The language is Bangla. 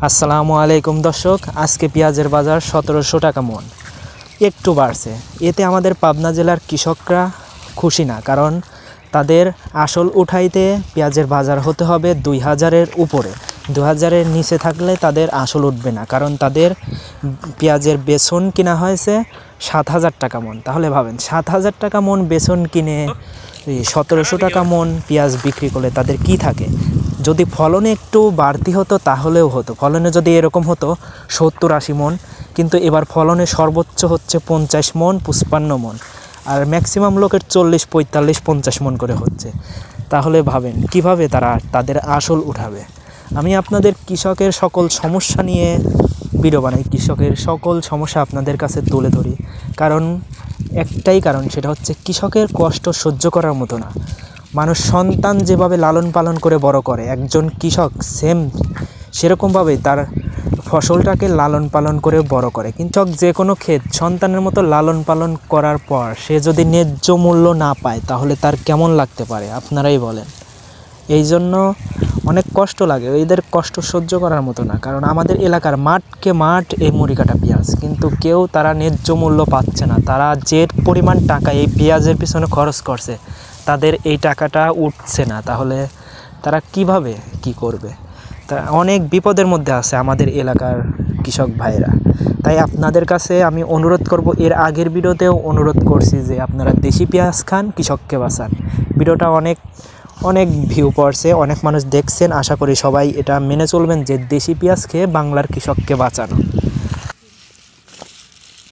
আসসালামু আলাইকুম দর্শক, আজকে পেঁয়াজের বাজার 1700 টাকা মন, একটু বাড়ছে। এতে আমাদের পাবনা জেলার কৃষকরা খুশি না, কারণ তাদের আসল উঠাইতে পেঁয়াজের বাজার হতে হবে 2000-এর উপরে। 2000-এর নিচে থাকলে তাদের আসল উঠবে না, কারণ তাদের পেঁয়াজের বেসন কিনা হয়েছে 7000 টাকা মন। তাহলে ভাবেন, 7000 টাকা মন বেসন কিনে 1700 টাকা মন পেঁয়াজ বিক্রি করলে তাদের কি থাকে। যদি ফলনে একটু বাড়তি হতো তাহলেও হতো, ফলনে যদি এরকম হতো 70-80 মন, কিন্তু এবার ফলনে সর্বোচ্চ হচ্ছে 50 মন 55 মন, আর ম্যাক্সিমাম লোকের 40, 45, 50 মন করে হচ্ছে। তাহলে ভাবেন কিভাবে তারা তাদের আসল উঠাবে। আমি আপনাদের কৃষকের সকল সমস্যা নিয়ে ভিডিও বানাই, কৃষকের সকল সমস্যা আপনাদের কাছে তুলে ধরি, কারণ একটাই কারণ, সেটা হচ্ছে কৃষকের কষ্ট সহ্য করার মতো না। মানুষ সন্তান যেভাবে লালন পালন করে বড় করে, একজন কৃষক সেরকমভাবেই তার ফসলটাকে লালন পালন করে বড় করে। কৃষক যে কোনো ক্ষেত সন্তানের মতো লালন পালন করার পর সে যদি ন্যায্য মূল্য না পায়, তাহলে তার কেমন লাগতে পারে আপনারাই বলেন। এই জন্য অনেক কষ্ট লাগে, এদের কষ্ট সহ্য করার মতো না। কারণ আমাদের এলাকার মাঠকে মাঠ এই মুড়ি কাটা পেঁয়াজ, কিন্তু কেউ তারা ন্যায্য মূল্য পাচ্ছে না। তারা যে পরিমাণ টাকা এই পেঁয়াজের পিছনে খরচ করছে, তাদের এই টাকাটা উঠছে না। তাহলে তারা কিভাবে কি করবে? তা অনেক বিপদের মধ্যে আছে আমাদের এলাকার কৃষক ভাইরা। তাই আপনাদের কাছে আমি অনুরোধ করব, এর আগের ভিডিওতেও অনুরোধ করছি যে আপনারা দেশি পেঁয়াজ খান, কৃষককে বাঁচান। ভিডিওটা অনেক ভিউ পড়ছে, অনেক মানুষ দেখছেন। আশা করি সবাই এটা মেনে চলবেন যে দেশি পেঁয়াজ খেয়ে বাংলার কৃষককে বাঁচানো।